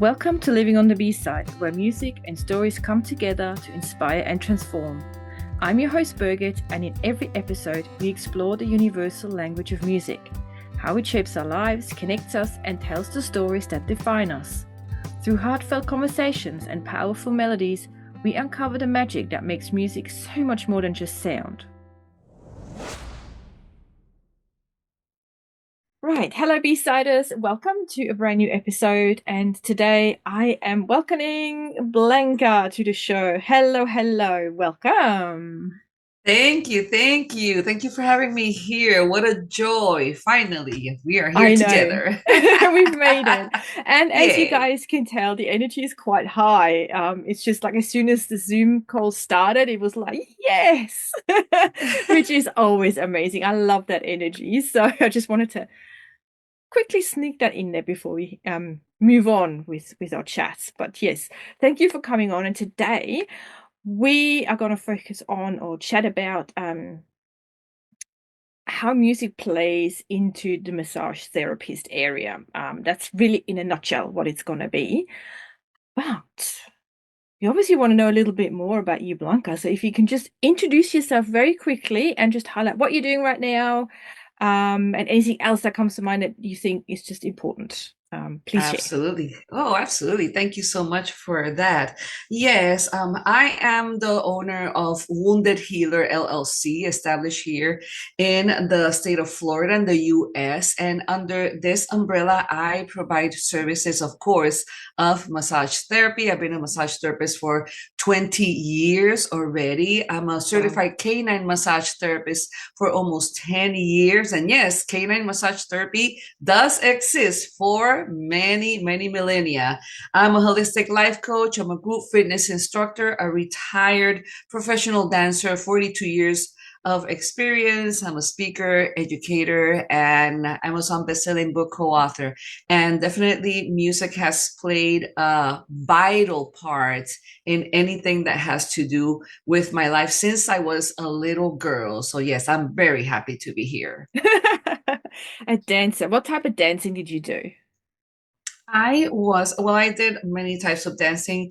Welcome to Living on the B-Side, where music and stories come together to inspire and transform. I'm your host Birgit, and in every episode we explore the universal language of music, how it shapes our lives, connects us, and tells the stories that define us. Through heartfelt conversations and powerful melodies, we uncover the magic that makes music so much more than just sound. Right, hello B-Siders, welcome to a brand new episode, and today I am welcoming Blanca to the show. Hello, welcome. Thank you. Thank you. Thank you for having me here. What a joy. Finally, we are here I know, together. we've made it. And as you Yay. guys can tell, the energy is quite high. It's just like as soon as the Zoom call started, it was like, yes, which is always amazing. I love that energy. So I just wanted to quickly sneak that in there before we move on with our chats. But yes, thank you for coming on. And today we are going to focus on or chat about how music plays into the massage therapist area. That's really in a nutshell what it's going to be. But you obviously want to know a little bit more about you, Blanca. So if you can just introduce yourself very quickly and just highlight what you're doing right now, and anything else that comes to mind that you think is just important. Please share. Absolutely. Oh, absolutely. Thank you so much for that. Yes, I am the owner of Wounded Healer LLC, established here in the state of Florida in the US. And under this umbrella, I provide services, of course, of massage therapy. I've been a massage therapist for 20 years already. I'm a Wow. certified canine massage therapist for almost 10 years. And yes, canine massage therapy does exist for many millennia. I'm a holistic life coach. I'm a group fitness instructor, a retired professional dancer, 42 years of experience. I'm a speaker, educator, and Amazon bestselling book co-author. And definitely music has played a vital part in anything that has to do with my life since I was a little girl. So yes, I'm very happy to be here. A dancer. What type of dancing did you do? I did many types of dancing,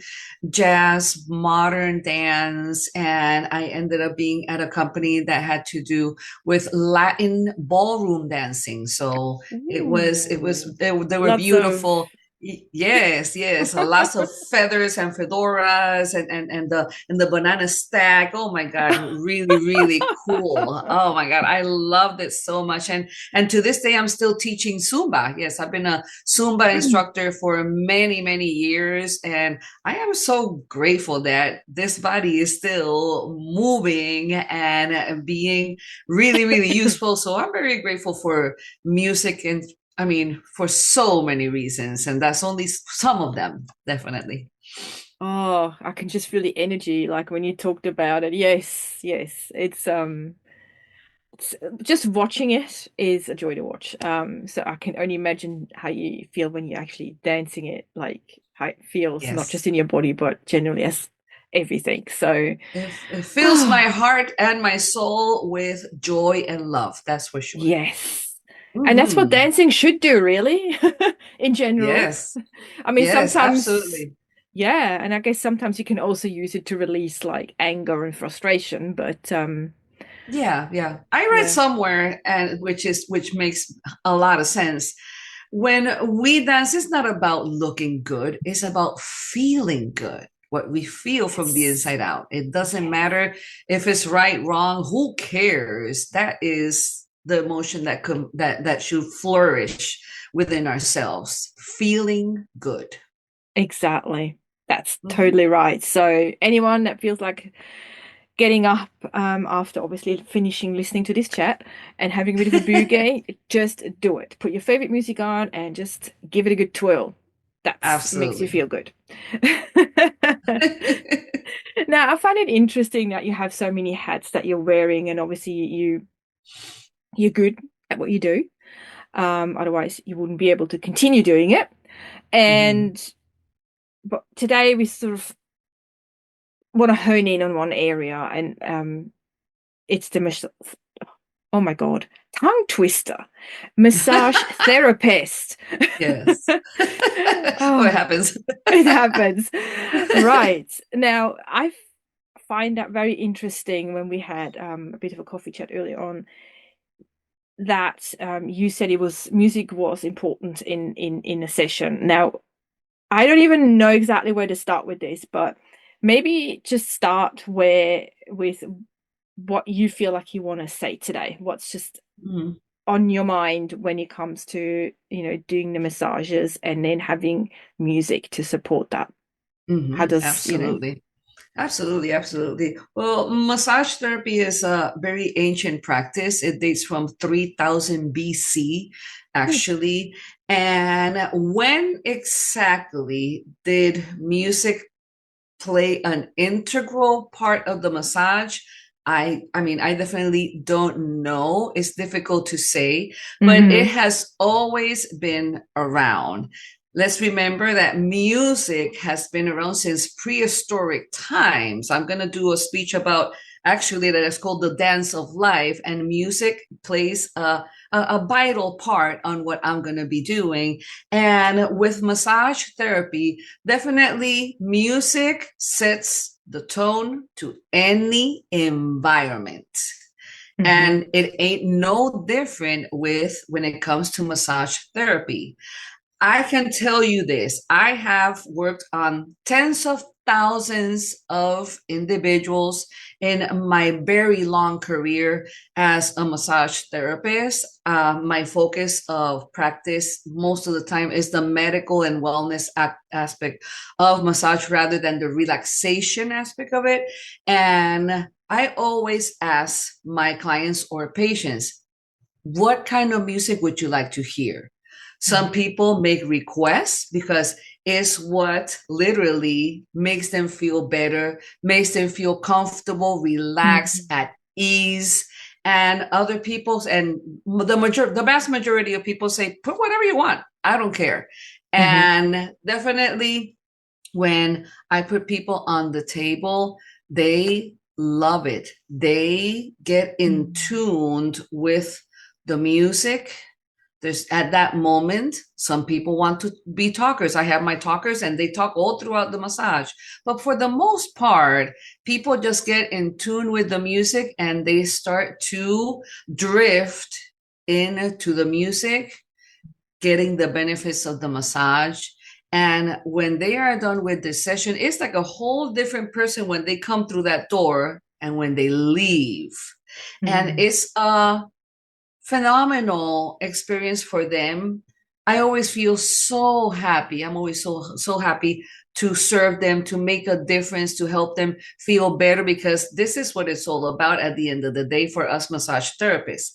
jazz, modern dance, and I ended up being at a company that had to do with Latin ballroom dancing. So Ooh, they were lots of. beautiful. Yes, yes, lots of feathers and fedoras and the banana stack. Oh my God, really cool. Oh my God, I loved it so much. And to this day, I'm still teaching Zumba. Yes, I've been a Zumba instructor for many years. And I am so grateful that this body is still moving and being really useful. So I'm very grateful for music and I mean, for so many reasons. And that's only some of them, definitely. Oh, I can just feel the energy, like when you talked about it. Yes. It's just watching it is a joy to watch. So I can only imagine how you feel when you're actually dancing it, like how it feels, not just Yes. in your body, but generally as everything. So, It fills my oh, heart and my soul with joy and love. That's for sure. yes. And that's what Hmm. dancing should do, really, in general. Yes. I mean, Yes, sometimes, absolutely. yeah, and I guess sometimes you can also use it to release like anger and frustration, but Yeah. I read yeah, somewhere and which makes a lot of sense. When we dance, it's not about looking good, it's about feeling good. What we feel from the yes, inside out. It doesn't yes, matter if it's right, wrong, who cares? That is the emotion that should flourish within ourselves. Feeling good. exactly. That's Mhm. totally right. So anyone that feels like getting up after obviously finishing listening to this chat and having a bit of a boogie, just do it. Put your favorite music on and just give it a good twirl. That's makes you Absolutely. feel good. Now, I find it interesting that you have so many hats that you're wearing, and obviously you're good at what you do. Otherwise, you wouldn't be able to continue doing it. Mhm. And but today we sort of want to hone in on one area, and it's the oh my God, tongue twister, massage therapist. Yes. Oh, it Oh, happens. it happens. Right. Now, I find that very interesting when we had a bit of a coffee chat earlier on that you said it was music was important in a session. Now, I don't even know exactly where to start with this, but maybe just start where with what you feel like you want to say today. What's just Mhm. on your mind when it comes to, doing the massages and then having music to support that? How does. Absolutely. Absolutely, absolutely. Well, massage therapy is a very ancient practice. It dates from 3000 BC, Hmm. actually. And when exactly did music play an integral part of the massage? I mean, I definitely don't know. It's difficult to say, but it Mm-hmm. has always been around. Let's remember that music has been around since prehistoric times. I'm going to do a speech about actually that is called the dance of life, and music plays a vital part on what I'm going to be doing. And with massage therapy, definitely, music sets the tone to any environment. Mm-hmm. And it ain't no different with when it comes to massage therapy. I can tell you this. I have worked on tens of thousands of individuals in my very long career as a massage therapist. My focus of practice most of the time is the medical and wellness aspect of massage rather than the relaxation aspect of it. And I always ask my clients or patients, what kind of music would you like to hear? Some Mm-hmm. people make requests because it's what literally makes them feel better, makes them feel comfortable, relaxed, Mm-hmm. at ease. And other people's and the vast majority of people say, put whatever you want. I don't care. Mm-hmm. And definitely when I put people on the table, they love it. They get in tuned with the music. There's at that moment, some people want to be talkers. I have my talkers and they talk all throughout the massage. But for the most part, people just get in tune with the music and they start to drift into the music, getting the benefits of the massage. And when they are done with this session, it's like a whole different person when they come through that door and when they leave. And Mm-hmm. it's a phenomenal experience for them. I always feel so happy. I'm always so happy to serve them, to make a difference, to help them feel better, because this is what it's all about at the end of the day for us massage therapists.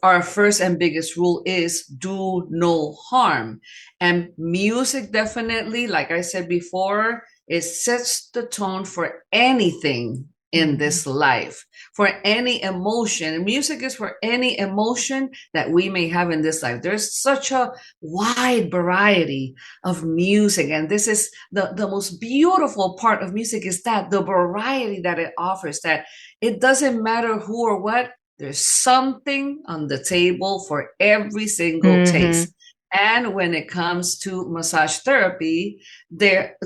Our first and biggest rule is do no harm. And music definitely, like I said before, it sets the tone for anything in Mm-hmm. this life, for any emotion. Music is for any emotion that we may have in this life. There's such a wide variety of music. And this is the most beautiful part of music, is that the variety that it offers, that it doesn't matter who or what, there's something on the table for every single Mm-hmm. taste. And when it comes to massage therapy,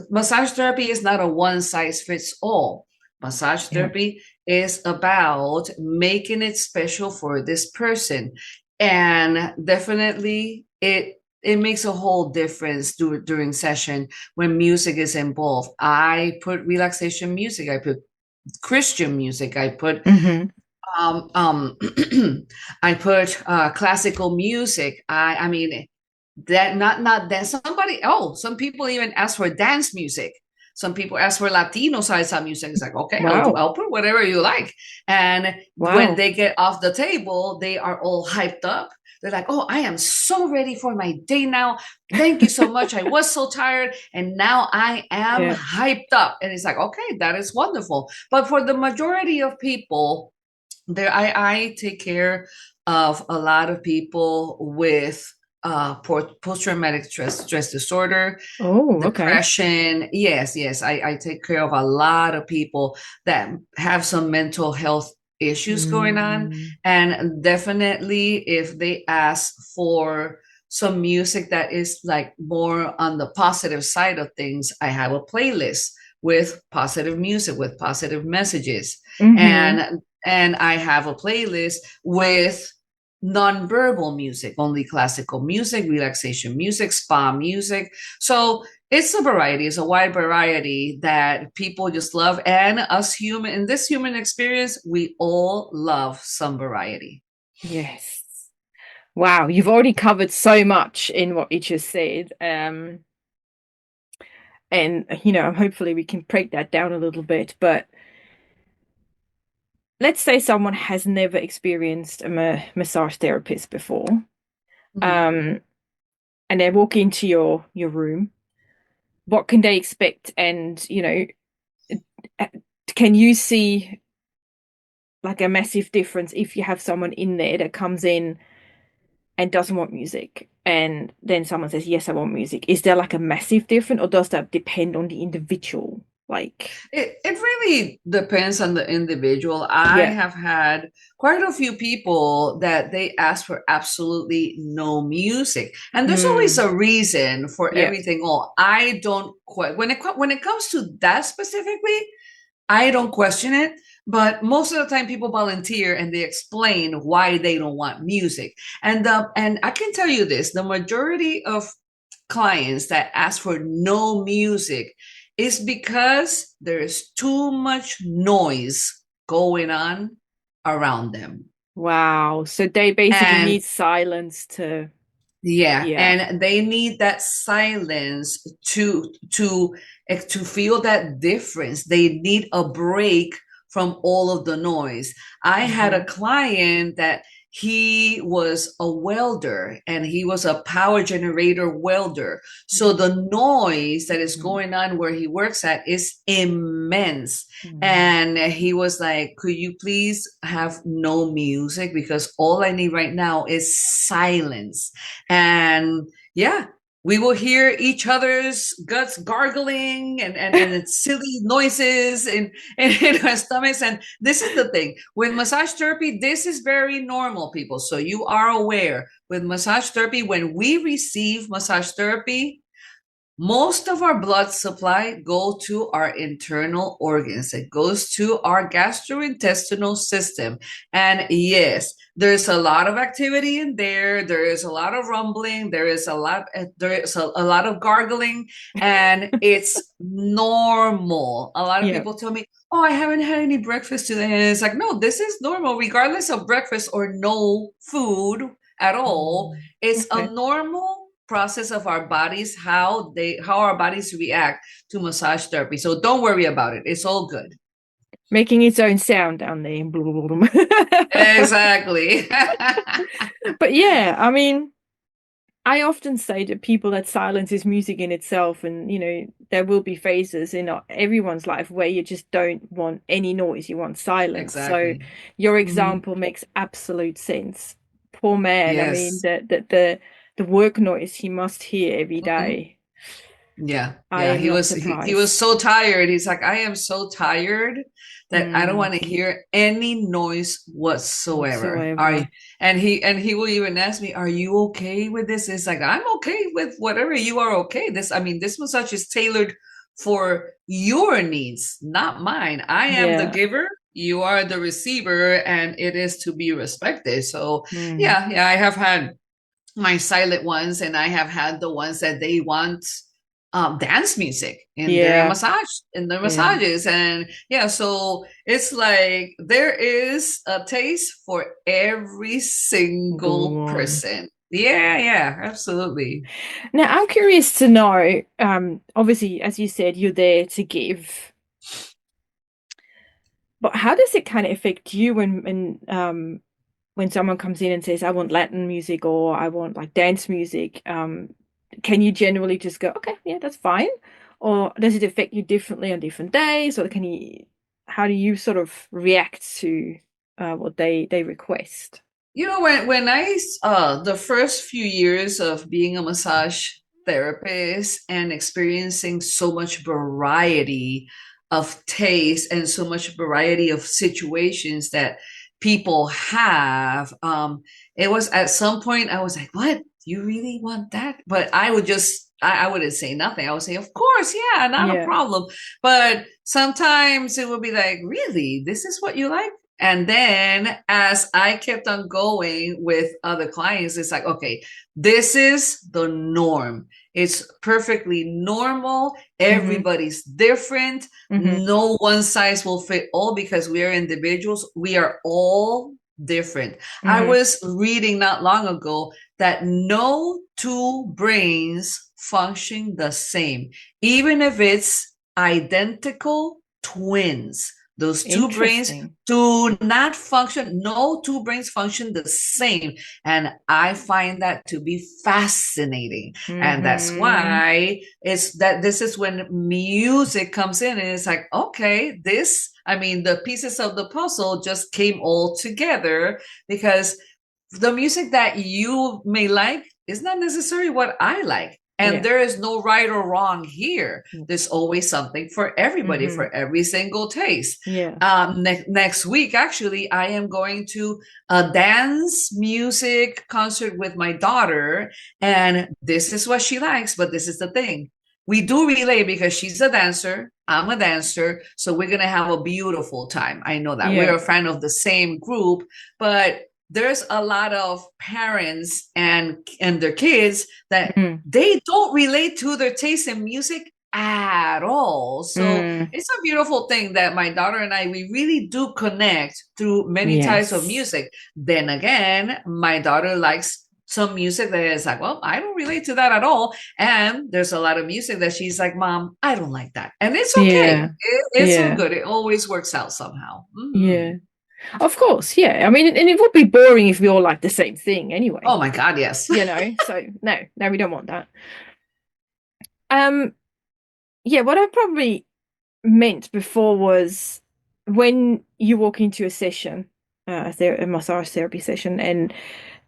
massage therapy is not a one size fits all. Massage Yeah. therapy is about making it special for this person. And definitely it makes a whole difference during session when music is involved. I put relaxation music, I put Christian music, I put Mm-hmm. um um I put classical music. I mean that not that somebody, oh, some people even ask for dance music. Some people ask for Latino salsa music. It's like, okay, Wow. I'll put whatever you like. And when Wow. they get off the table, they are all hyped up. They're like, oh, I am so ready for my day now. Thank you so much. I was so tired and now I am Yeah. hyped up. And it's like, okay, that is wonderful. But for the majority of people, I take care of a lot of people with post-traumatic stress disorder, Oh, okay. depression. Yes, I take care of a lot of people that have some mental health issues going on. Mm. And definitely, if they ask for some music that is like more on the positive side of things, I have a playlist with positive music, with positive messages. Mm-hmm. And I have a playlist with non-verbal music, only classical music, relaxation music, spa music. So it's a variety, it's a wide variety that people just love. And us human, in this human experience, we all love some variety. Yes. Wow, you've already covered so much in what you just said. And hopefully we can break that down a little bit. But let's say someone has never experienced a massage therapist before, Mhm. um, and they walk into your room. What can they expect? And uh, can you see like a massive difference if you have someone in there that comes in and doesn't want music, and then someone says, "Yes, I want music." Is there like a massive difference, or does that depend on the individual? Like, It really depends on the individual. I yeah. have had quite a few people that they ask for absolutely no music, and there's always Mm, a reason for yeah. everything. Oh, I don't quite when it comes to that specifically. I don't question it, but most of the time people volunteer and they explain why they don't want music. And I can tell you this, the majority of clients that ask for no music is because there is too much noise going on around them. Wow. So they basically And need silence to, yeah, yeah. and they need that silence to feel that difference. They need a break from all of the noise. I had a Hmm. client that he was a welder and he was a power generator welder. So the noise that is Mm, going on where he works at is immense. mm. And he was like, could you please have no music? Because all I need right now is silence. And yeah, we will hear each other's guts gargling and silly noises in our stomachs. And this is the thing with massage therapy, this is very normal, people. So you are aware with massage therapy, when we receive massage therapy, most of our blood supply go to our internal organs. It goes to our gastrointestinal system. And yes, there's a lot of activity in there. There is a lot of rumbling. There is a lot of gargling, and it's normal. A lot of Yeah. people tell me, "Oh, I haven't had any breakfast today." And it's like, no, this is normal, regardless of breakfast or no food at all. Mm. It's a Okay. normal process of our bodies, how our bodies react to massage therapy. So don't worry about it. It's all good. Making its own sound down there. Exactly. But yeah, I mean, I often say to people that silence is music in itself, and there will be phases in everyone's life where you just don't want any noise, you want silence. So Exactly. your Mhm. example makes absolute sense. Poor man, I mean, Yes. the work noise he must hear every Mhm. day. Yeah, I yeah. am He not was he was surprised so tired. He's like, I am so tired that I don't mm, want to hear any noise whatsoever. whatsoever. And he will even ask me, "Are you okay with this?" It's like, I'm okay with whatever you are okay. This massage is tailored for your needs, not mine. I am the Yeah. giver, you are the receiver, and it is to be respected. So Mm, yeah, I have had my silent ones, and I have had the ones that they want dance music yeah. in their Yeah. massages. And yeah, so it's like there is a taste for every Go single on. person. Yeah, absolutely. Now, I'm curious to know, obviously, as you said, you're there to give, but how does it kind of affect you when someone comes in and says, I want Latin music or I want like dance music? Can you generally just go, okay, yeah, that's fine? Or does it affect you differently on different days? Or how do you sort of react to what they request? You know, when I the first few years of being a massage therapist and experiencing so much variety of taste and so much variety of situations that people have. It was at some point I was like, what? You really want that? But I would just, I wouldn't say nothing. I would say, of course, yeah, not a Yeah. problem. But sometimes it would be like, really, this is what you like? And then as I kept on going with other clients, it's like, okay, this is the norm. It's perfectly normal. Mhm. Everybody's different. Mhm. No one size will fit all because we are individuals. We are all different. I Mhm. was reading not long ago that no two brains function the same, even if it's identical twins. Those two brains Interesting. do not function, no two brains function the same. And I find that to be fascinating. And that's Mhm. why it's that this is when music comes in and it's like, okay, this, I mean, the pieces of the puzzle just came all together because the music that you may like is not necessarily what I like. And Yeah. there is no right or wrong here. There's always something for everybody, Mhm. for every single taste. Yeah. Next week, actually, I am going to a dance music concert with my daughter. And this is what she likes, but this is the thing. We do relate because she's a dancer. I'm a dancer. So we're going to have a beautiful time. I know that. We're Yeah. a fan of the same group, but there's a lot of parents and their kids that Mm. they don't relate to their taste in music at all. So Mm. it's a beautiful thing that my daughter and I we really do connect through many types of Yes. music. Then again, my daughter likes some music that is like, well, I don't relate to that at all. And there's a lot of music that she's like, Mom, I don't like that. And it's okay. Yeah. It's all Yeah. good. It always works out somehow. Yeah. Of course. Yeah. I mean, and it would be boring if we all like the same thing Oh anyway, my God, yes. So no, no, we don't want that. Um, yeah, what I probably meant before was when you walk into a session, a massage therapy session, and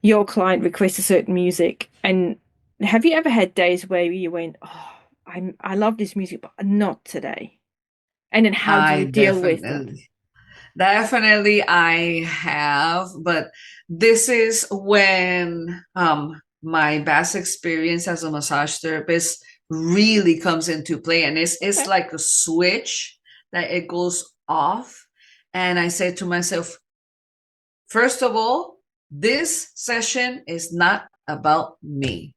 your client requests a certain music, and have you ever had days where you went, "Oh, I love this music, but not today," and then how do you I deal with that? definitely I have, but this is when my past experience as a massage therapist really comes into play, and it's Okay. like a switch that it goes off. And I said to myself, first of all, this session is not about me.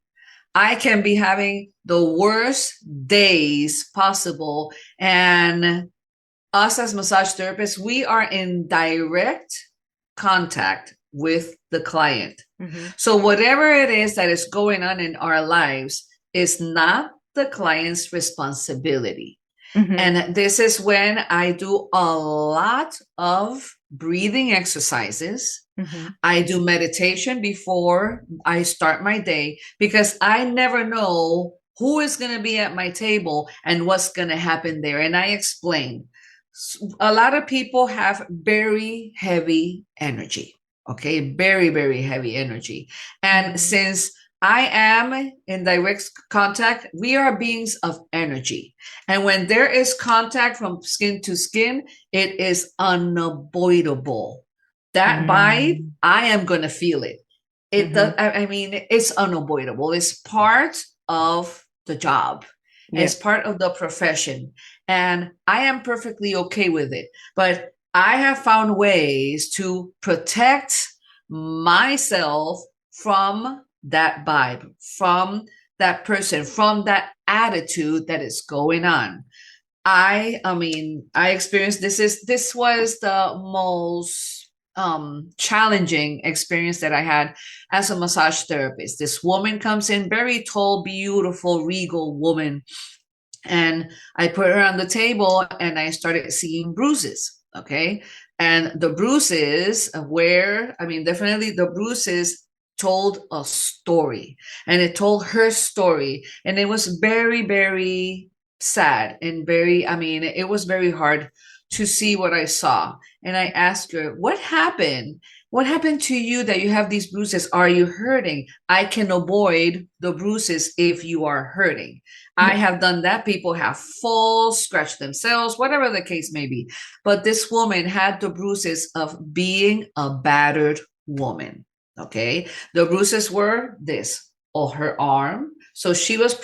I can be having the worst days possible, and us as massage therapists, we are in direct contact with the client. Hmm. So, whatever it is that is going on in our lives is not the client's responsibility. Hmm. And this is when I do a lot of breathing exercises. Hmm. I do meditation before I start my day because I never know who is going to be at my table and what's going to happen there. And I explain. A lot of people have very heavy energy. Okay, very, very heavy energy. And Hmm. since I am in direct contact, we are beings of energy. And when there is contact from skin to skin, it is unavoidable. That vibe, Hmm. I am going to feel it. It does, Hmm. I mean, it's unavoidable. It's part of the job. Yeah. It's part of the profession. And I am perfectly okay with it. But I have found ways to protect myself from that vibe, from that person, from that attitude that is going on. I mean, I experienced this was the most challenging experience that I had as a massage therapist. This woman comes in, very tall, beautiful, regal woman, and I put her on the table and I started seeing bruises. Okay. And the bruises where, I mean, definitely the bruises told a story, and it told her story. And it was very, very sad and very, I mean, it was very hard to see what I saw. And I asked her, what happened? what happened to you that you have these bruises? Are you hurting? I can avoid the bruises if you are hurting. I Yeah. have done that. People have fall, scratched themselves, whatever the case may be. But this woman had the bruises of being a battered woman. Okay. The bruises were this, or her arm. So she was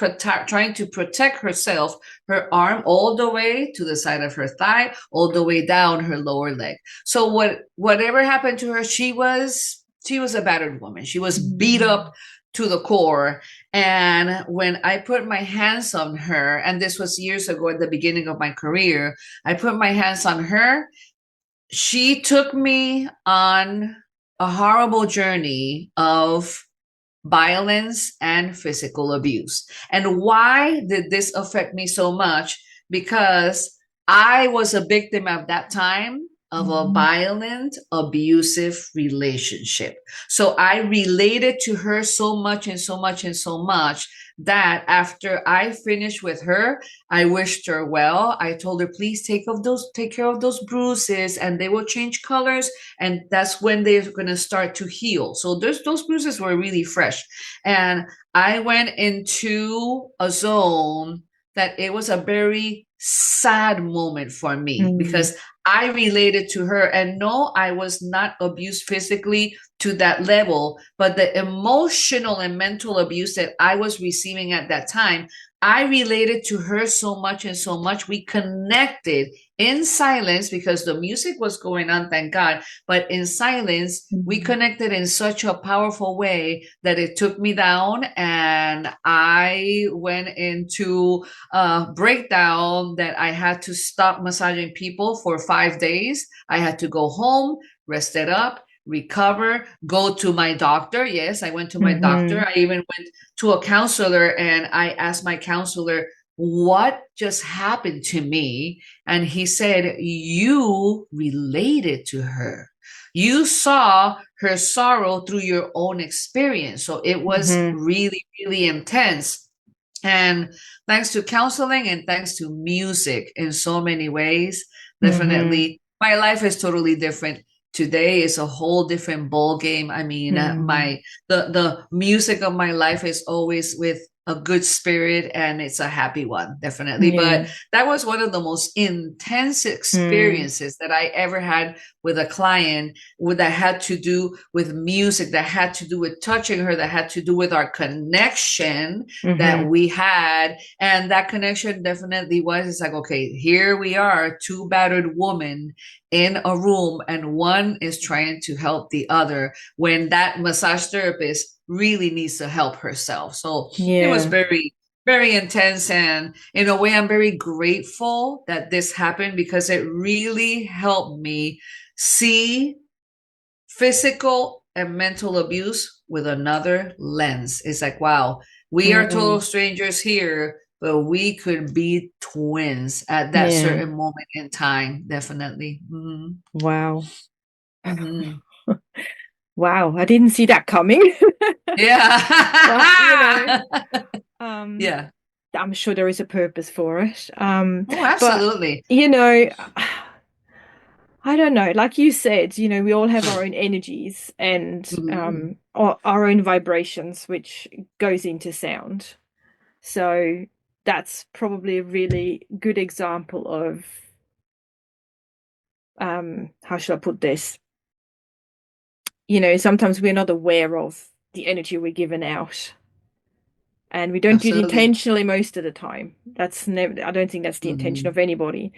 trying to protect herself, her arm all the way to the side of her thigh, all the way down her lower leg. So whatever happened to her, she was a battered woman. She was beat Mm. up to the core. And when I put my hands on her, and this was years ago at the beginning of my career, I put my hands on her. She took me on a horrible journey of violence and physical abuse. And why did this affect me so much? Because I was a victim at that time of a Mm. violent, abusive relationship. So I related to her so much and so much and so much that after I finished with her, I wished her well. I told her, please take care of those bruises and they will change colors. And that's when they're going to start to heal. So those bruises were really fresh. And I went into a zone that it was a very sad moment for me Mm. because I related to her. And no, I was not abused physically to that level, but the emotional and mental abuse that I was receiving at that time, I related to her so much and so much. We connected in silence because the music was going on, thank God. But in silence, we Mm. connected in such a powerful way that it took me down, and I went into a breakdown that I had to stop massaging people for 5 days. I had to go home, rest it up, recover, go to my doctor. Yes, I went to my doctor. Mhm. I even went to a counselor and I asked my counselor, what just happened to me? And he said, you related to her. You saw her sorrow through your own experience. So it was Mhm. really, really intense. And thanks to counseling and thanks to music in so many ways, Mhm. definitely my life is totally different. Today is a whole different ball game. I mean, Mm. my the music of my life is always with a good spirit and it's a happy one, definitely. Yeah. But that was one of the most intense Mm. experiences that I ever had with a client with that had to do with music, that had to do with touching her, that had to do with our connection that Mhm. we had. And that connection definitely was, it's like, okay, here we are, two battered women in a room, and one is trying to help the other when that massage therapist really needs to help herself. So it was Yeah. very, very intense. And in a way, I'm very grateful that this happened because it really helped me see physical and mental abuse with another lens. It's like, wow, we are total Mm. strangers here, but we could be twins at that Yeah. certain moment in time. Definitely. Wow. Hmm. Wow, I didn't see that coming. But, Yeah. um, Yeah. I'm sure there is a purpose for it. Oh, But absolutely. you know, I don't know. Like you said, we all have our own energies and Mhm. our own vibrations, which goes into sound. So that's probably a really good example of how should I put this? Sometimes we're not aware of the energy we're giving out. And we don't do it Absolutely. intentionally most of the time. That's never, I don't think that's the intention Hmm. of anybody.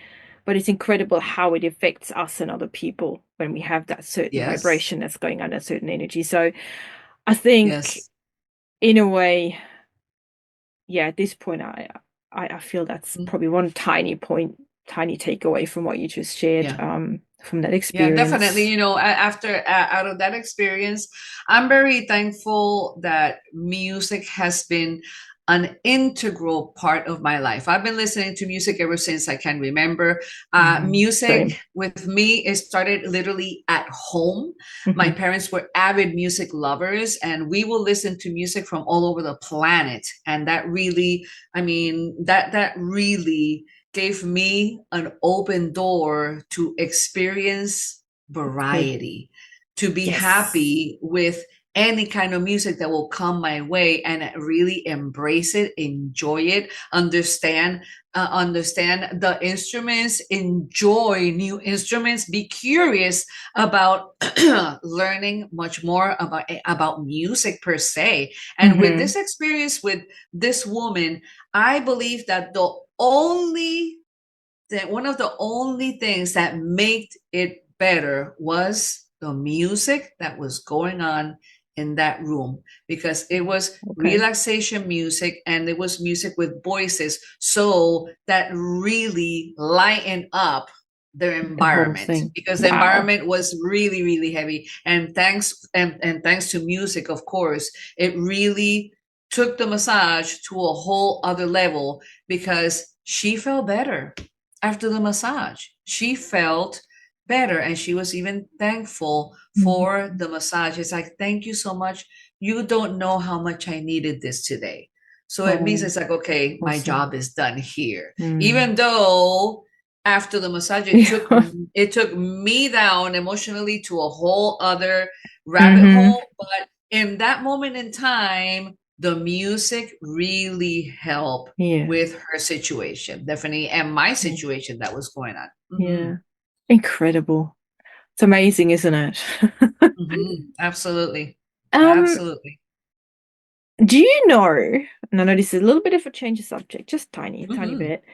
But it's incredible how it affects us and other people when we have that certain Yes. vibration that's going on, a certain energy. So I think Yes. in a way, yeah, at this point I feel that's Mm. probably one tiny point, tiny takeaway from what you just shared, Yeah. from that Yeah, definitely. experience. After out of that experience, I'm very thankful that music has been an integral part of my life. I've been listening to music ever since I can remember. Same. Music with me, it started literally at home. My Hmm. parents were avid music lovers, and we will listen to music from all over the planet. And that really, I mean, that really gave me an open door to experience That's good. variety. to be Yes. happy with any kind of music that will come my way and really embrace it, enjoy it, understand the instruments, enjoy new instruments, be curious about learning much more about music per se. And with Mm-hmm. this experience with this woman, I believe that one of the only things that made it better was the music that was going on in that room, because it was Okay. relaxation music and it was music with voices, so that really lightened up their The whole environment, thing. because the Wow. environment was really really heavy, and thanks to music, of course, it really took the massage to a whole other level, because she felt better after the massage. She felt better, and she was even thankful for Mm-hmm. the massage. It's like, thank you so much. You don't know how much I needed this today. So it means, Oh, it's like, okay, my awesome. job is done here. Mm. Even though after the massage, Yeah. it took me down emotionally to a whole other rabbit Mm-hmm. hole. But in that moment in time, the music really helped Yeah. with her situation, definitely, and my Yeah. situation that was going on. Yeah. Incredible. It's amazing, isn't it? Absolutely. Um, Absolutely. do you know, and I know this is a little bit of a change of subject, just tiny, tiny hmm bit.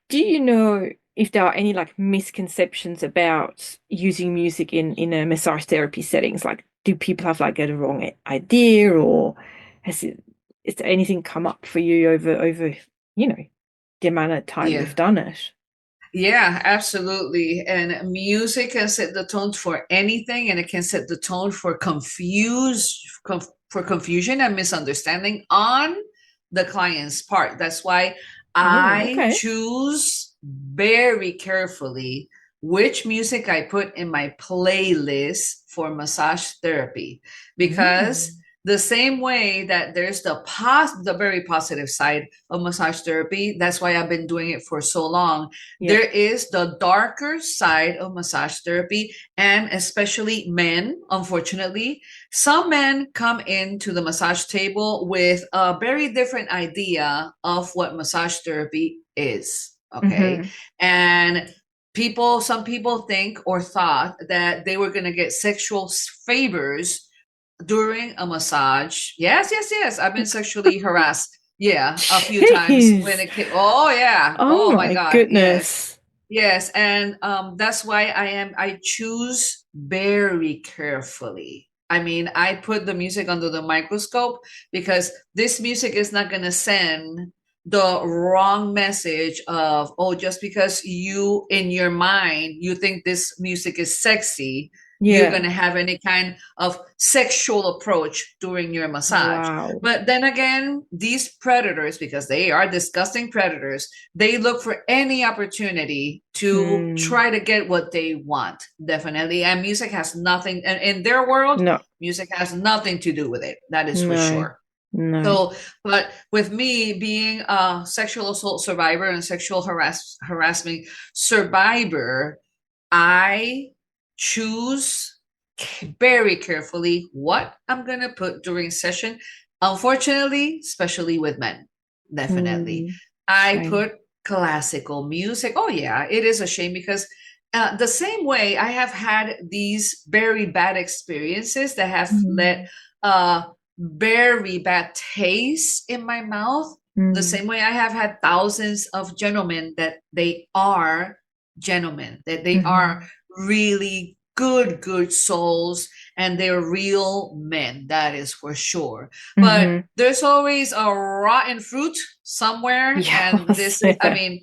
Do you know if there are any like misconceptions about using music in a massage therapy settings? Like, do people have like a wrong idea, or has it is there anything come up for you over you know the amount of time Yeah. you've done it? Yeah, absolutely. And music can set the tone for anything, and it can set the tone for for confusion and misunderstanding on the client's part. That's why Oh, I okay. choose very carefully which music I put in my playlist for massage therapy, because Mm. the same way that there's the very positive side of massage therapy, that's why I've been doing it for so long. Yeah. There is the darker side of massage therapy, and especially men, unfortunately. Some men come into the massage table with a very different idea of what massage therapy is. Okay. Mm-hmm. And some people think or thought that they were going to get sexual favors during a massage. Yes, yes, yes. I've been sexually harassed. Yeah, a few times when Jeez. it came. Oh yeah. Oh Oh my my God. Yes. goodness. Yes, and that's why I choose very carefully. I mean, I put the music under the microscope, because this music is not going to send the wrong message of, oh, just because you in your mind you think this music is sexy, you're going Yeah. to have any kind of sexual approach during your massage. Wow. But then again, these predators, because they are disgusting predators, they look for any opportunity to Mm. try to get what they want, definitely. And music has nothing, and in their world, No. music has nothing to do with it. That is for No. sure. No. So, but with me being a sexual assault survivor and sexual harassment survivor, I choose very carefully what I'm going to put during session. Unfortunately, especially with men, definitely. Mm. I Shame. put classical music. Oh, yeah, it is a shame, because the same way I have had these very bad experiences that have led Mm. uh, very bad taste in my mouth. The Mm. same way I have had thousands of gentlemen that they are gentlemen, that they are Mm-hmm. really good souls, and they're real men, that is for sure. But Mm-hmm. there's always a rotten fruit somewhere, and Yes. this is, I Yeah. mean,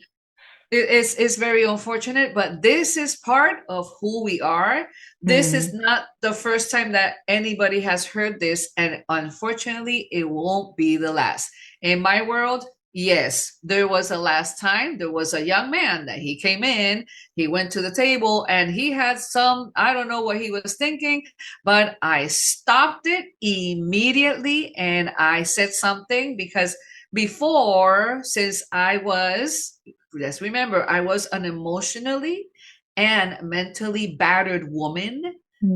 it's very unfortunate, but this is part of who we are. This is Mm. not the first time that anybody has heard this, and unfortunately, it won't be the last. In my world, yes, there was a last time. There was a young man that he came in, he went to the table, and he had some, I don't know what he was thinking, but I stopped it immediately and I said something, because before, since I was, let's remember, I was an emotionally and mentally battered woman.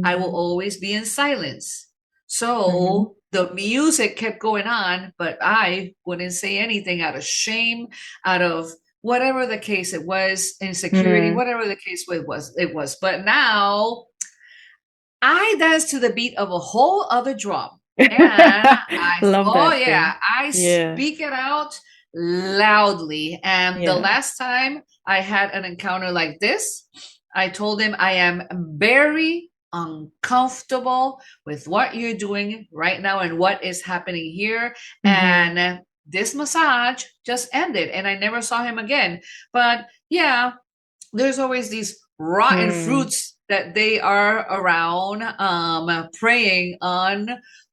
I will Mm. always be in silence. Mhm. So the music kept going on, but I wouldn't say anything out of shame, out of whatever the case it was, insecurity, Mm. whatever the case it was. But now I dance to the beat of a whole other drum. And Love oh that yeah, thing. I Yeah. speak it out loudly. And the Yeah. last time I had an encounter like this, I told him I am very uncomfortable with what you're doing right now and what is happening here. Mhm. And this massage just ended and I never saw him again. But yeah, there's always these rotten Mm. fruits that they are around preying on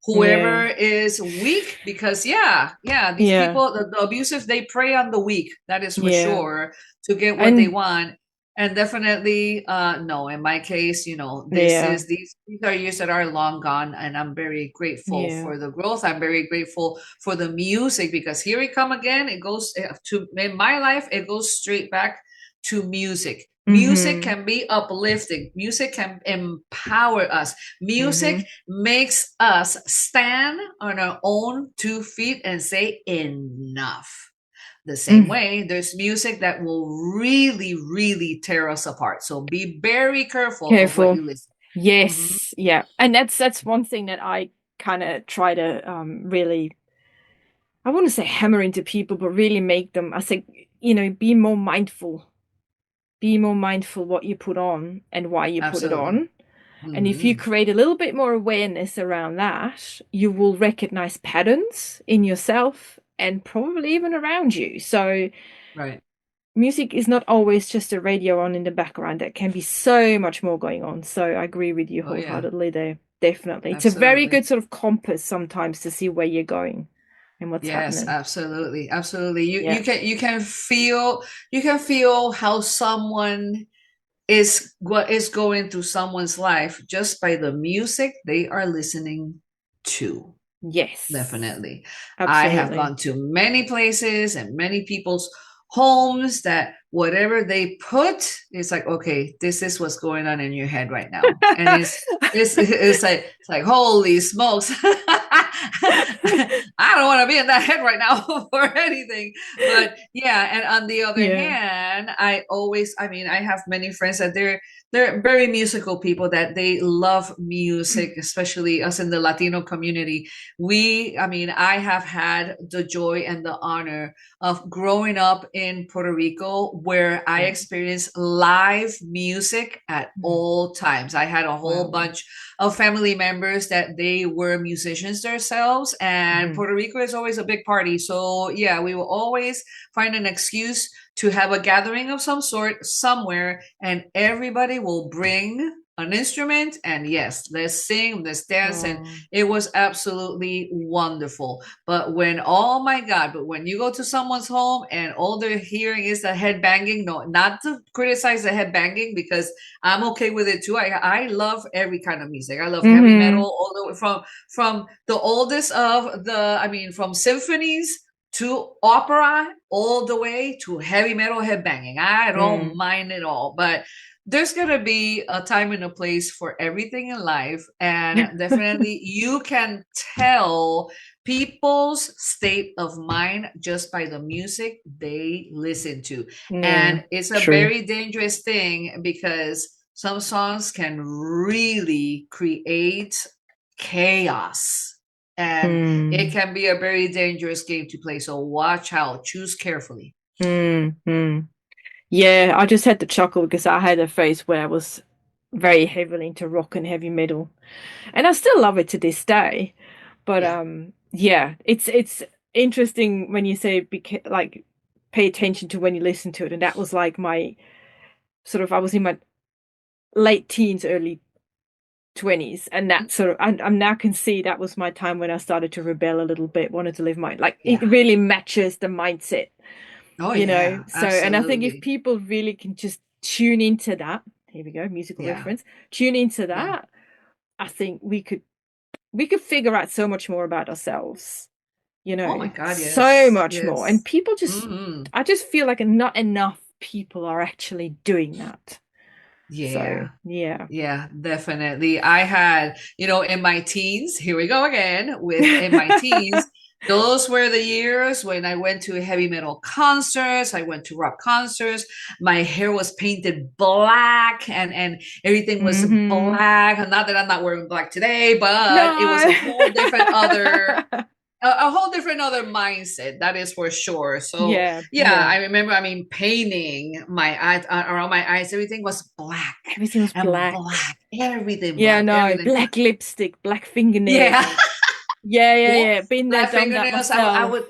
whoever Yeah. is weak because yeah, these Yeah. people, the abusive, they prey on the weak, that is for Yeah. sure, to get what they And want. And definitely no, in my case, this yeah. is these are years that are long gone, and I'm very grateful Yeah. for the growth. I'm very grateful for the music because here we come again. It goes to in my life, it goes straight back to music. Music Mhm. can be uplifting. Music can empower us. Music Mhm. makes us stand on our own 2 feet and say enough. The same Mm. way, there's music that will really, really tear us apart. So be very careful of what Careful. you listen. Mhm. Yes. Yeah. And that's one thing that I kind of try to really, I want to say hammer into people, but really make them, I think, be more mindful. Be more mindful what you put on and why you put it Absolutely. on. And if you Mhm. create a little bit more awareness around that, you will recognize patterns in yourself and probably even around you. So Right. music is not always just a radio on in the background. There can be so much more going on. So I agree with you Oh yeah. wholeheartedly there. Definitely. It's a very Absolutely. good sort of compass sometimes to see where you're going and what's Yes, happening. absolutely. Absolutely. You Yeah. you can feel how someone is what is going through someone's life just by the music they are listening to. Yes. Definitely. I have Absolutely. gone to many places and many people's homes that whatever they put, it's like, okay, this is what's going on in your head right now. And it's like holy smokes. I don't want to be in that head right now for anything. But yeah, and on the other Yeah. hand, I have many friends that they're very musical people that they love music, especially us in the Latino community. I have had the joy and the honor of growing up in Puerto Rico where I Yeah. experienced live music at Mm. all times. I had a whole Wow. bunch of family members that they were musicians themselves, and Mhm. Puerto Rico is always a big party. So, yeah, we will always find an excuse to have a gathering of some sort somewhere, and everybody will bring an instrument, and yes, let's sing, let's dance, and Oh. it was absolutely wonderful. But when you go to someone's home and all they're hearing is the head banging, no, not to criticize the head banging because I'm okay with it too. I love every kind of music. I love heavy metal Mhm. all the way from the oldest of from symphonies to opera all the way to heavy metal head banging. I don't Mm. mind it all, but there's going to be a time and a place for everything in life. And definitely you can tell people's state of mind just by the music they listen to. Yeah. And it's a True. very dangerous thing because some songs can really create chaos. And it Mm. can be a very dangerous game to play. So watch out, choose carefully. Mm. Mm. Yeah, I just had to chuckle because I had a phase where I was very heavily into rock and heavy metal, and I still love it to this day. But Yeah. yeah, it's interesting when you say like pay attention to when you listen to it, and that was like my sort of I was in my late teens, early 20s, and that sort of I'm now can see that was my time when I started to rebel a little bit, wanted to live my like it Yeah. really matches the mindset, Oh, yeah. so and I think if Absolutely. people really can just tune into that, here we go, musical Yeah. reference, tune into Yeah. that, I think we could figure out so much more about ourselves, Oh my God, so yes. much more. And Yes. people just Hmm. I just feel like not enough people are actually doing that. So, Yeah. yeah. Yeah, definitely. I had, in my teens, here we go again with in my teens, those were the years when I went to heavy metal concerts, I went to rock concerts. My hair was painted black and everything was Mhm. black. Not that I'm not wearing black today, but it was No. a whole different other a whole different other mindset, that is for sure. So Yeah, yeah, yeah. I remember, painting my eyes, around my eyes, everything was black Everything was and black. black, everything Yeah, black, no, everything black. black lipstick, black Yeah. fingernails. Yeah, yeah, Yes, yeah. Been there, black done that fingernails. I myself. would,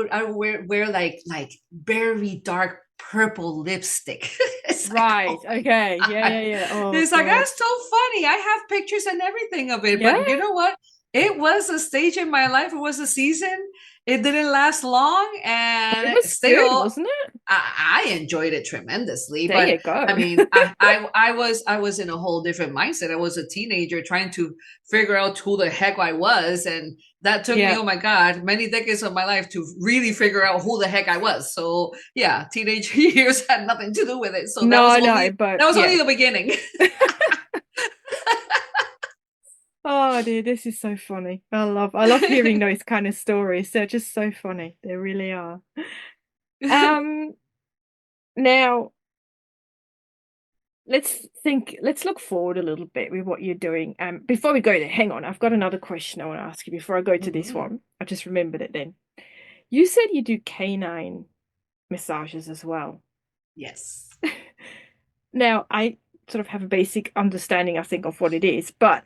I would wear like very dark purple lipstick. It's like, Right. oh Okay. my Yeah, God. yeah, yeah. Oh It's like, God. that's so funny. I have pictures and everything of it, Yeah, but you know what? It was a stage in my life. It was a season. It didn't last long, but it and was good, still, wasn't it? I enjoyed it tremendously. There But you go. I was in a whole different mindset. I was a teenager trying to figure out who the heck I was, and that took me, Yeah. oh my God, many decades of my life to really figure out who the heck I was. So yeah, teenage years had nothing to do with it. So that was No, only no, but that was yeah. only the beginning. Oh dear, this is so funny. I love hearing those kind of stories. They're just so funny. They really are. Um, now let's look forward a little bit with what you're doing. Before we go there, hang on, I've got another question I want to ask you before I go to this Mhm. one. I just remembered it then. You said you do canine massages as well. Yes. Now, I sort of have a basic understanding, I think, of what it is, but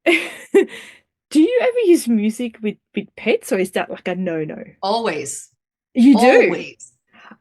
do you ever use music with pets, or is that like a no-no? Always. You do? Always.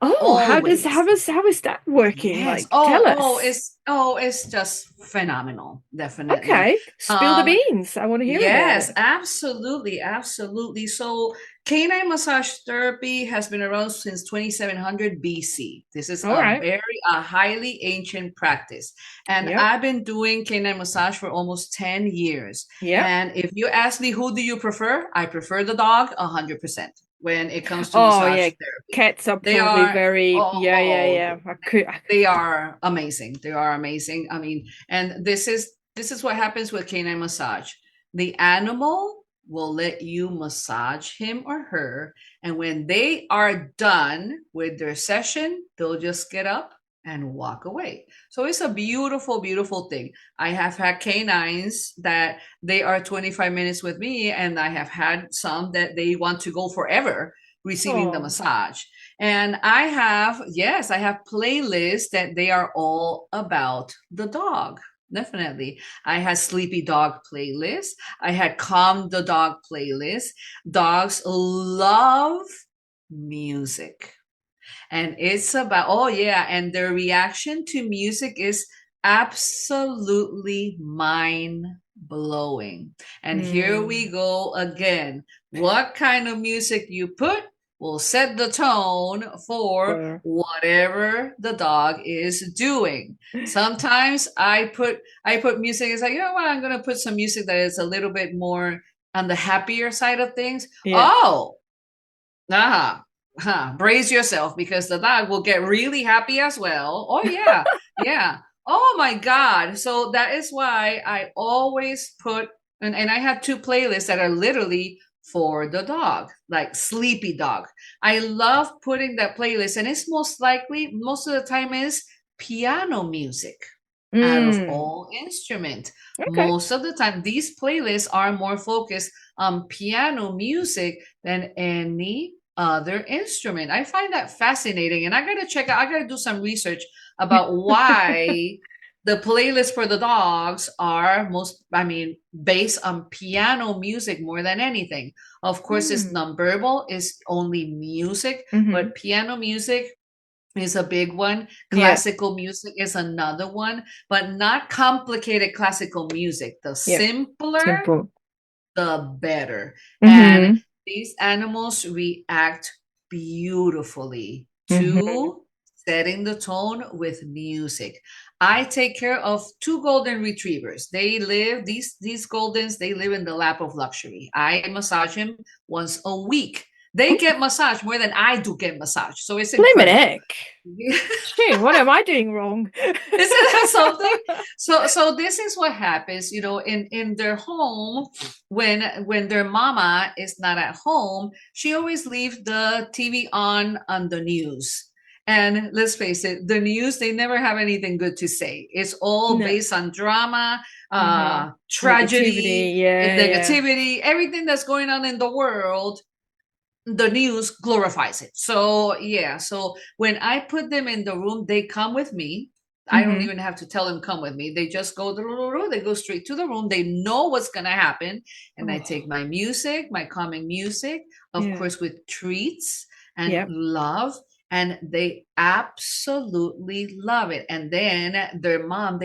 Oh, Always. how is that working? Yes. Like, tell us. It's just phenomenal. Definitely. Okay, spill the Um, beans. I want to hear about yes, it. absolutely, absolutely. So canine massage therapy has been around since 2700 BC. This is All right. a highly ancient practice. And Yep. I've been doing canine massage for almost 10 years. Yep. And if you ask me who do you prefer, I prefer the dog 100% when it comes to Oh, massage yeah. therapy. Cats are They probably are very, yeah, yeah, oh, yeah. I could, they are amazing. They are amazing. And this is what happens with canine massage. The animal will let you massage him or her, and when they are done with their session, they'll just get up and walk away. So it's a beautiful, beautiful thing. I have had canines that they are 25 minutes with me, and I have had some that they want to go forever receiving the oh, massage. And I have playlists that they are all about the dog. Definitely. I had sleepy dog playlist. I had calm the dog playlist. Dogs love music. And it's about, oh yeah, and their reaction to music is absolutely mind blowing. And here we mm, go again. What kind of music you put will set the tone for for, whatever the dog is doing. Sometimes I put music, it's like, you know what, I'm gonna put some music that is a little bit more on the happier side of things. yeah. Oh, brace yourself because the dog will get really happy as well. Oh yeah, yeah. Oh my God. So that is why I always put and I have two playlists that are literally for the dog, like sleepy dog. I love putting that playlist, and it's most of the time is piano music out of Mm, all instrument. okay. Most of the time, these playlists are more focused on piano music than any other instrument. I find that fascinating, and I gotta do some research about why the playlists for the dogs are based on piano music more than anything. Of course, it's Mm, nonverbal, it's only music, mm-hmm. but piano music is a big one. Yeah. Classical music is another one, but not complicated classical music. The Yep. simpler, Simple. the better. And Mm-hmm. these animals react beautifully Mm-hmm. to setting the tone with music. I take care of two golden retrievers. These goldens, they live in the lap of luxury. I massage them once a week. They get massage more than I do get massage. So it's Blimmin' incredible. heck. Shit, what am I doing wrong? Isn't that something? So this is what happens, in their home when their mama is not at home, she always leaves the TV on the news. And let's face it, the news, they never have anything good to say. It's all No. based on drama, Mm-hmm. tragedy, Negativity. Yeah, yeah. negativity, everything that's going on in the world, the news glorifies it. So yeah, so when I put them in the room, they come with me. I don't Mm-hmm. even have to tell them come with me. They just go to the room. They go straight to the room. They know what's gonna happen, and I Oh, take my music, my calming music, of yeah. course, with treats and Yep. love, and they absolutely love it. And then their mom,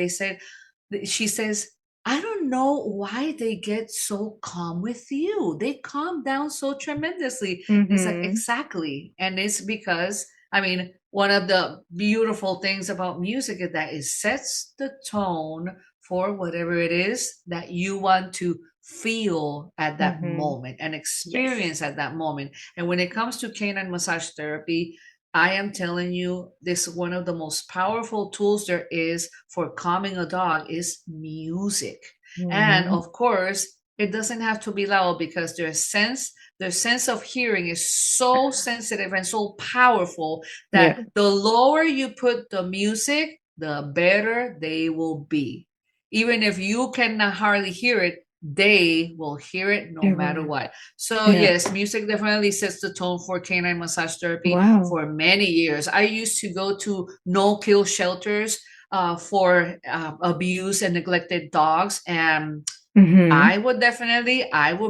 she says, I don't know why they get so calm with you. They calm down so tremendously. It's like, Mm-hmm. exactly. And it's because, I mean, one of the beautiful things about music is that it sets the tone for whatever it is that you want to feel at that Mm-hmm. moment and Yes. experience at that moment. And when it comes to canine massage therapy, I am telling you, this one of the most powerful tools there is for calming a dog is music. And Mm-hmm. of course, it doesn't have to be loud because their sense of hearing is so sensitive and so powerful Yeah. that the lower you put the music, the better they will be. Even if you cannot hardly hear it, they will hear it no matter Everyone. what. So Yeah. yes, music definitely sets the tone for canine massage therapy Wow. for many years. I used to go to no-kill shelters for abused and neglected dogs, and Mm-hmm. I would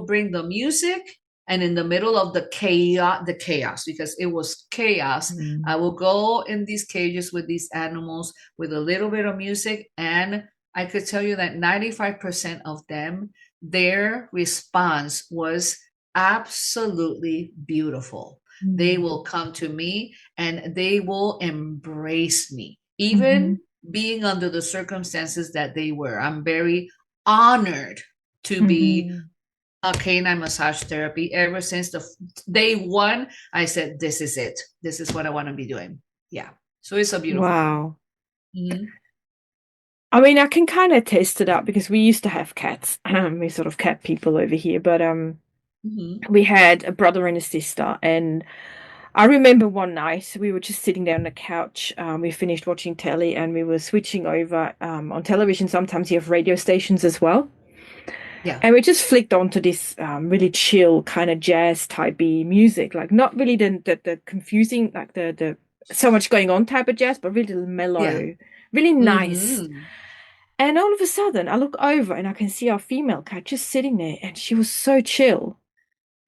bring the music, and in the middle of the chaos, because it was chaos, I Mm. will go in these cages with these animals with a little bit of music, and I could tell you that 95% of them, their response was absolutely beautiful. They will Mm. come to me and they will embrace me, Mm-hmm. even being under the circumstances that they were. I'm very honored to be Mm-hmm. a canine massage therapy. Ever since the day one, I said, this is it. This is what I want to be doing. Yeah. So it's a beautiful thing. Wow. Mhm. I mean, I can kind of test it out because we used to have cats. We're sort of cat people over here, but Mhm. we had a brother and a sister, and I remember one night we were just sitting there on the couch. We finished watching telly, and we were switching over. On television, sometimes you have radio stations as well, Yeah. and we just flicked onto this really chill kind of jazz typey music, like not really the confusing, like the so much going on type of jazz, but really Yeah. mellow, really nice. Mhm. And all of a sudden, I look over and I can see our female cat just sitting there, and she was so chill.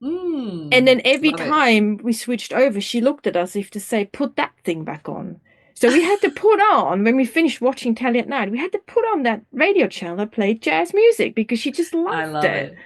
And Mm. then every Love it. time we switched over, she looked at us as if to say, put that thing back on. So we had to put on, when we finished watching telly at night, we had to put on that radio channel that played jazz music because she just I loved love it. it.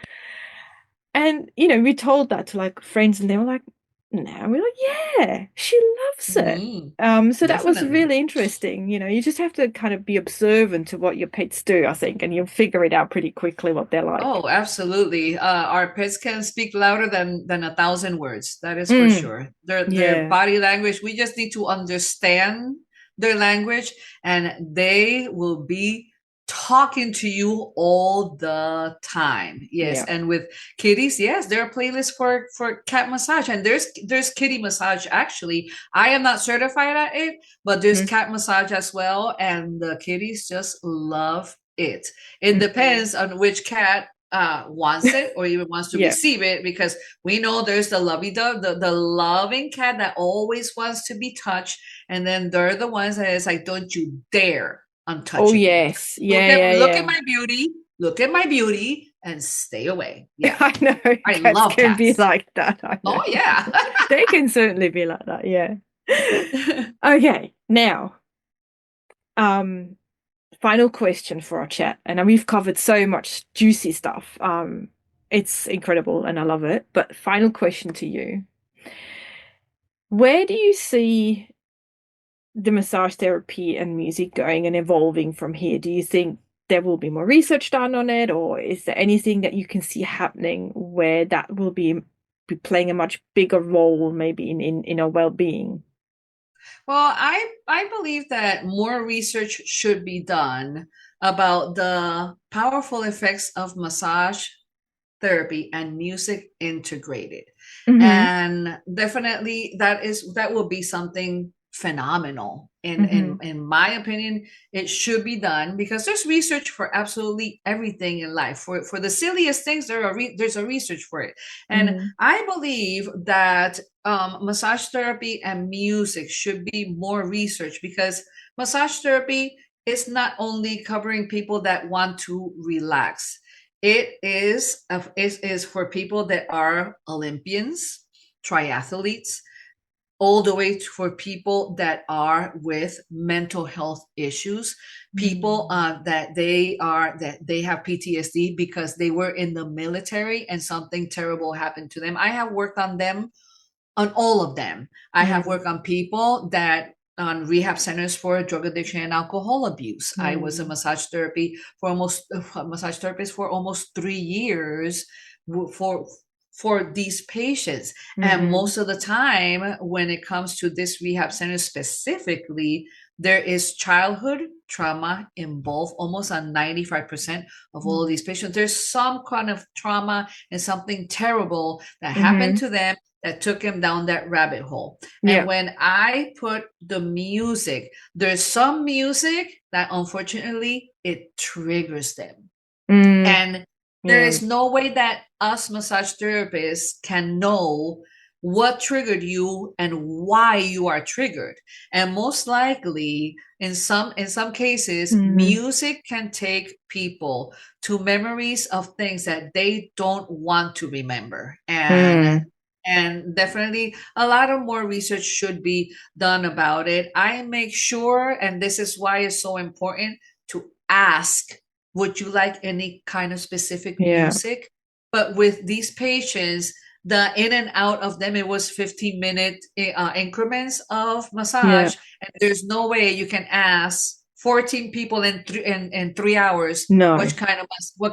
And, we told that to like friends and they were like, no. We're like, yeah, she loves it. Mhm. So that was Definitely. really interesting. You just have to kind of be observant to what your pets do, I think, and you'll figure it out pretty quickly what they're like. Oh, absolutely. Our pets can speak louder than a thousand words. That is for Mm, sure. Their yeah, body language, we just need to understand their language, and they will be talking to you all the time. Yes, yeah. and with kitties, yes, there are playlists for cat massage, and there's kitty massage actually. I am not certified at it, but there's Mm, cat massage as well, and the kitties just love it. It mhm. depends on which cat wants it or even wants to Yeah. receive it, because we know there's the lovey dove, the loving cat that always wants to be touched, and then they're the ones that is like, don't you dare Oh, untouching me. yes. Look Yeah, at yeah, look at yeah. my beauty, look at my beauty, and stay away. Yeah, I know I cats love can be cats. like that. I know. Oh yeah. They can certainly be like that. Yeah. Okay. Now, um, final question for our chat. And we've covered so much juicy stuff. It's incredible and I love it. But final question to you. Where do you see the massage therapy and music going and evolving from here? Do you think there will be more research done on it, or is there anything that you can see happening where that will be be playing a much bigger role maybe in our well-being? Well, I believe that more research should be done about the powerful effects of massage therapy and music integrated. Mm-hmm. And definitely that will be something phenomenal. Mm-hmm. In my opinion, it should be done because there's research for absolutely everything in life. For the silliest things, there's a research for it. And Mm-hmm. I believe that massage therapy and music should be more research because massage therapy is not only covering people that want to relax. It is for people that are Olympians, triathletes, all the way for people that are with mental health issues, people Mm. that they have PTSD because they were in the military and something terrible happened to them. I have worked on them, on all of them. I have Mm. worked on people that on rehab centers for drug addiction and alcohol abuse. I was a Mm. massage therapist for almost 3 years for these patients. And Mm-hmm. most of the time, when it comes to this rehab center specifically, there is childhood trauma involved. Almost on 95% of all of these patients, there's some kind of trauma and something terrible that happened Mm-hmm. to them that took him down that rabbit hole. And Yeah. when I put the music, there's some music that unfortunately it triggers them. Mm. And there Yeah. is no way that us massage therapists can know what triggered you and why you are triggered. And most likely, in some cases, Mm. music can take people to memories of things that they don't want to remember. Mm. And definitely a lot of more research should be done about it. I make sure, and this is why it's so important to ask, would you like any kind of specific Yeah. music? But with these patients, the in and out of them, it was 15-minute increments of Yeah. massage. And there's no way you can ask 14 people in 3 hours No. what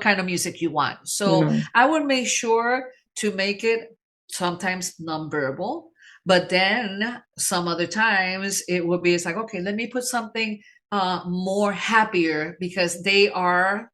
kind of music you want. So No. I would make sure to make it sometimes numberable. But then some other times it would be, it's like, okay, let me put something more happier because they are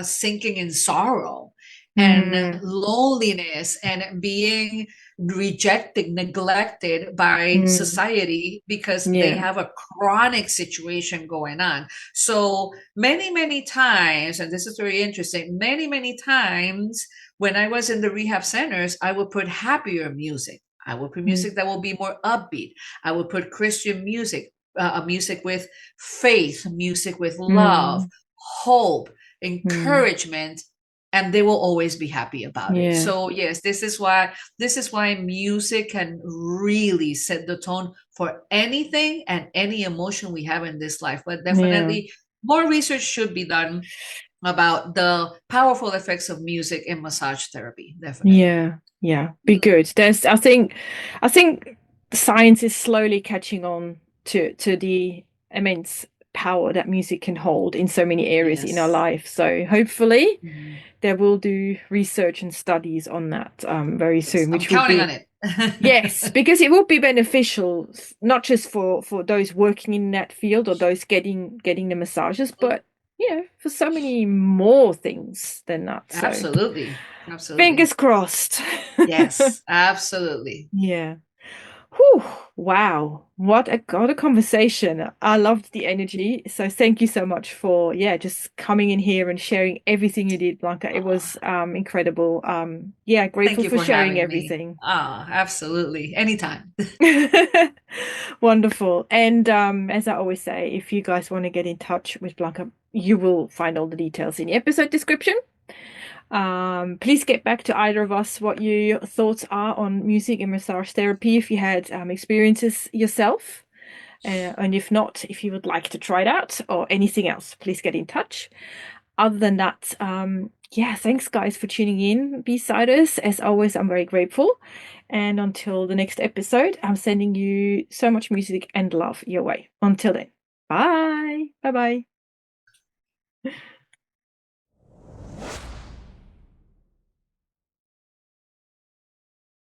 sinking in sorrow and Mm. loneliness and being rejected, neglected by Mm. society because they Yeah. have a chronic situation going on. So many times, and this is very interesting, many times when I was in the rehab centers, I would put happier music. I would put Mm. music that will be more upbeat. I would put Christian music, music with faith, music with love, Mm. hope, Mm. encouragement, and they will always be happy about it. Yeah. So yes, this is why music can really set the tone for anything and any emotion we have in this life. But Yeah. definitely more research should be done about the powerful effects of music in massage therapy. Definitely. Yeah. Yeah. Be good. I think science is slowly catching on to the immense power that music can hold in so many areas in our Yes. life. So hopefully Mhm. they will do research and studies on that very Yes, soon, I'm which would counting on be, it. yes, because it would be beneficial not just for those working in that field or those getting the massages, but for so many more things than that. So Absolutely. Absolutely. fingers crossed. Yes, absolutely. Yeah. Whew, wow. What a conversation. I loved the energy. So thank you so much for just coming in here and sharing everything you did, Blanca. It Aw, was incredible. Yeah, thank grateful you for for sharing having me. everything. Absolutely. Anytime. Wonderful. And as I always say, if you guys want to get in touch with Blanca, you will find all the details in the episode description. Please get back to either of us what your thoughts are on music and massage therapy if you had experiences yourself. And if not, if you would like to try it out or anything else, please get in touch. Other than that, thanks guys for tuning in beside us. As always, I'm very grateful. And until the next episode, I'm sending you so much music and love your way. Until then, bye. Bye bye.